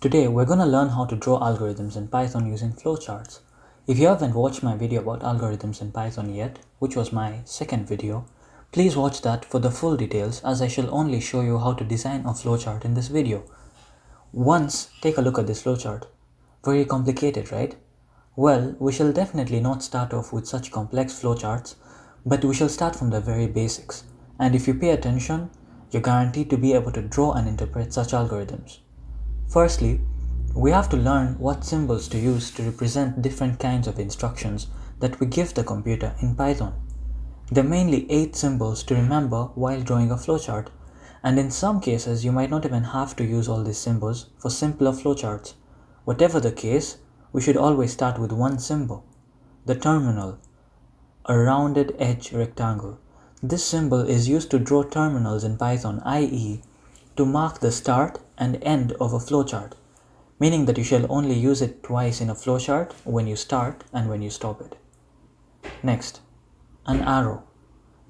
Today we're going to learn how to draw algorithms in Python using flowcharts. If you haven't watched my video about algorithms in Python yet, which was my second video, please watch that for the full details, as I shall only show you how to design a flowchart in this video. Once, take a look at this flowchart. Very complicated, right? Well, we shall definitely not start off with such complex flowcharts, but we shall start from the very basics. And if you pay attention, you're guaranteed to be able to draw and interpret such algorithms. Firstly, we have to learn what symbols to use to represent different kinds of instructions that we give the computer in Python. There are mainly 8 symbols to remember while drawing a flowchart, and in some cases you might not even have to use all these symbols for simpler flowcharts. Whatever the case, we should always start with one symbol, the terminal, a rounded edge rectangle. This symbol is used to draw terminals in Python, i.e., to mark the start and end of a flowchart, meaning that you shall only use it twice in a flowchart, when you start and when you stop it. Next, an arrow.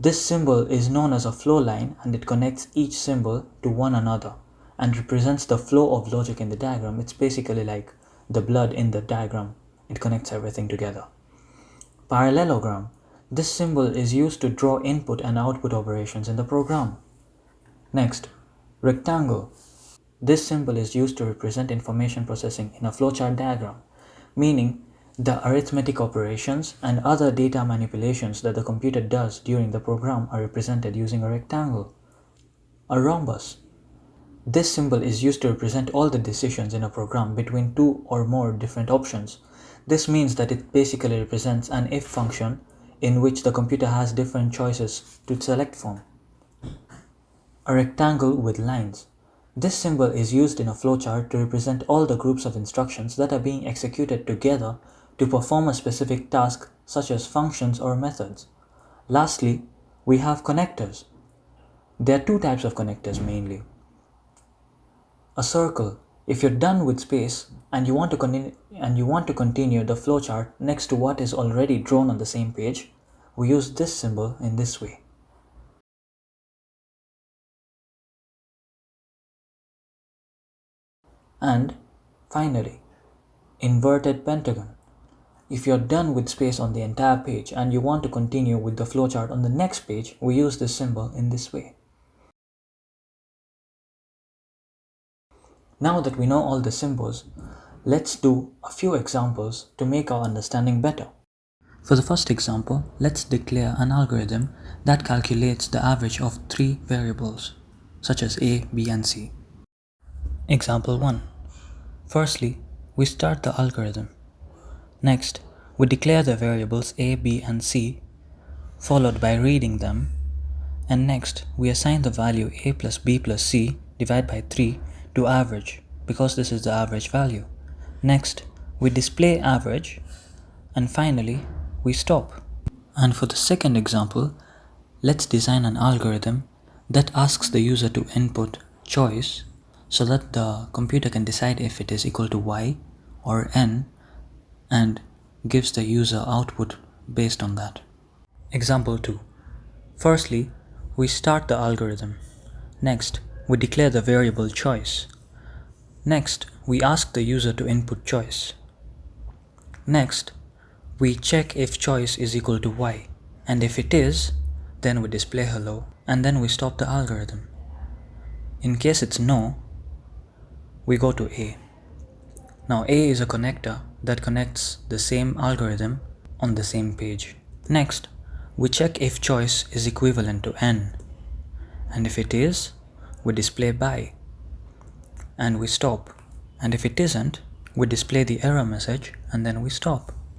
This symbol is known as a flow line, and it connects each symbol to one another and represents the flow of logic in the diagram. It's basically like the blood in the diagram. It connects everything together. Parallelogram. This symbol is used to draw input and output operations in the program. Next, rectangle. This symbol is used to represent information processing in a flowchart diagram, meaning the arithmetic operations and other data manipulations that the computer does during the program are represented using a rectangle. A rhombus. This symbol is used to represent all the decisions in a program between 2 or more different options. This means that it basically represents an if function in which the computer has different choices to select from. A rectangle with lines. This symbol is used in a flowchart to represent all the groups of instructions that are being executed together to perform a specific task, such as functions or methods. Lastly, we have connectors. There are 2 types of connectors mainly. A circle. If you're done with space and you want to continue the flowchart next to what is already drawn on the same page, we use this symbol in this way. And finally, inverted pentagon. If you're done with space on the entire page and you want to continue with the flowchart on the next page, we use this symbol in this way. Now that we know all the symbols, let's do a few examples to make our understanding better. For the first example, let's declare an algorithm that calculates the average of 3 variables, such as A, B, and C. Example 1. Firstly, we start the algorithm. Next, we declare the variables A, B, and C, followed by reading them, and next we assign the value A plus B plus C divided by 3 to average, because this is the average value. Next, we display average, and finally, we stop. And for the second example, let's design an algorithm that asks the user to input choice so that the computer can decide if it is equal to Y or N, and gives the user output based on that. Example 2. Firstly, we start the algorithm. Next, we declare the variable choice. Next, we ask the user to input choice. Next, we check if choice is equal to Y, and if it is, then we display hello, and then we stop the algorithm. In case it's no, we go to A. Now A is a connector that connects the same algorithm on the same page. Next, we check if choice is equivalent to N, and if it is, we display by, and we stop, and if it isn't, we display the error message and then we stop.